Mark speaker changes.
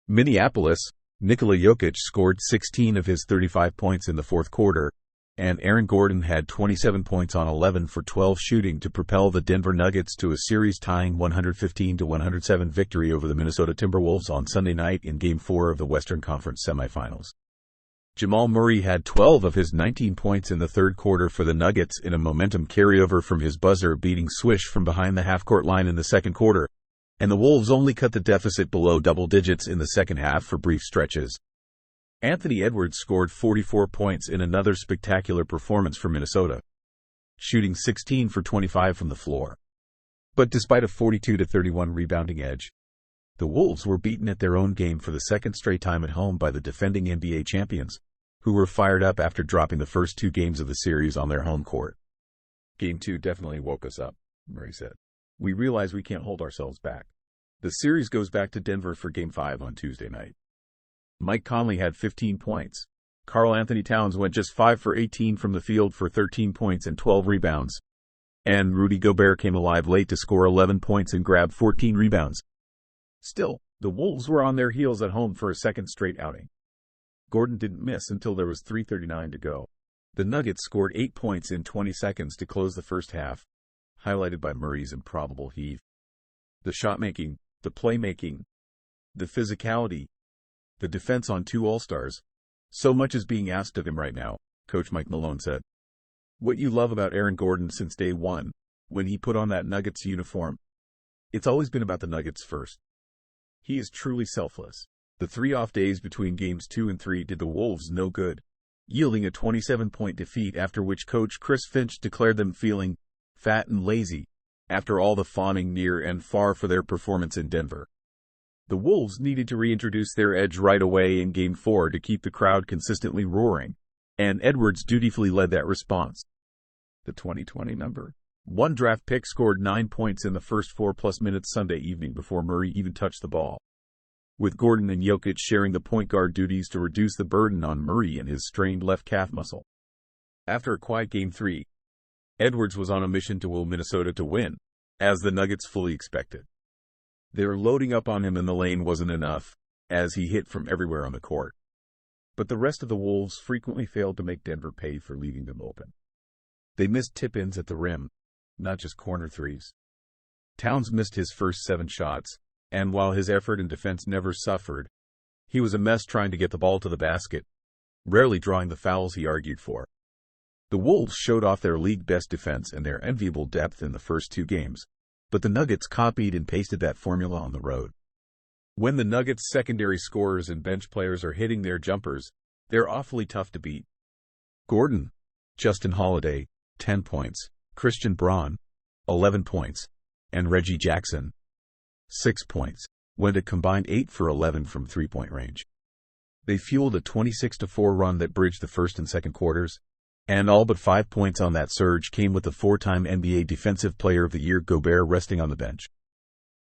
Speaker 1: Minneapolis, Nikola Jokic scored 16 of his 35 points in the fourth quarter, and Aaron Gordon had 27 points on 11 for 12 shooting to propel the Denver Nuggets to a series-tying 115-107 victory over the Minnesota Timberwolves on Sunday night in Game 4 of the Western Conference semifinals. Jamal Murray had 12 of his 19 points in the third quarter for the Nuggets in a momentum carryover from his buzzer-beating swish from behind the half-court line in the second quarter, and the Wolves only cut the deficit below double digits in the second half for brief stretches. Anthony Edwards scored 44 points in another spectacular performance for Minnesota, shooting 16 for 25 from the floor. But despite a 42-31 rebounding edge, the Wolves were beaten at their own game for the second straight time at home by the defending NBA champions, who were fired up after dropping the first two games of the series on their home court. "Game 2 definitely woke us up," Murray said. "We realize we can't hold ourselves back." The series goes back to Denver for Game 5 on Tuesday night. Mike Conley had 15 points. Karl Anthony Towns went just 5 for 18 from the field for 13 points and 12 rebounds. And Rudy Gobert came alive late to score 11 points and grab 14 rebounds. Still, the Wolves were on their heels at home for a second straight outing. Gordon didn't miss until there was 3:39 to go. The Nuggets scored 8 points in 20 seconds to close the first half, highlighted by Murray's improbable heave. The shot-making, the playmaking, the physicality, the defense on two All-Stars. So much is being asked of him right now, Coach Mike Malone said. What you love about Aaron Gordon since day one, when he put on that Nuggets uniform. It's always been about the Nuggets first. He is truly selfless. The 3 off days between games 2 and 3 did the Wolves no good, yielding a 27-point defeat after which Coach Chris Finch declared them feeling fat and lazy after all the fawning near and far for their performance in Denver. The Wolves needed to reintroduce their edge right away in Game 4 to keep the crowd consistently roaring, and Edwards dutifully led that response. The 2020 number 1 draft pick scored 9 points in the first 4+ minutes Sunday evening before Murray even touched the ball, with Gordon and Jokic sharing the point guard duties to reduce the burden on Murray and his strained left calf muscle. After a quiet Game 3, Edwards was on a mission to will Minnesota to win, as the Nuggets fully expected. Their loading up on him in the lane wasn't enough, as he hit from everywhere on the court. But the rest of the Wolves frequently failed to make Denver pay for leaving them open. They missed tip-ins at the rim, not just corner threes. Towns missed his first 7 shots, and while his effort and defense never suffered, he was a mess trying to get the ball to the basket, rarely drawing the fouls he argued for. The Wolves showed off their league-best defense and their enviable depth in the first 2 games, but the Nuggets copied and pasted that formula on the road. When the Nuggets' secondary scorers and bench players are hitting their jumpers, they're awfully tough to beat. Gordon, Justin Holiday, 10 points, Christian Braun, 11 points, and Reggie Jackson, 6 points, went a combined 8 for 11 from three-point range. They fueled a 26-4 run that bridged the first and second quarters, and all but 5 points on that surge came with the 4-time NBA Defensive Player of the Year Gobert resting on the bench.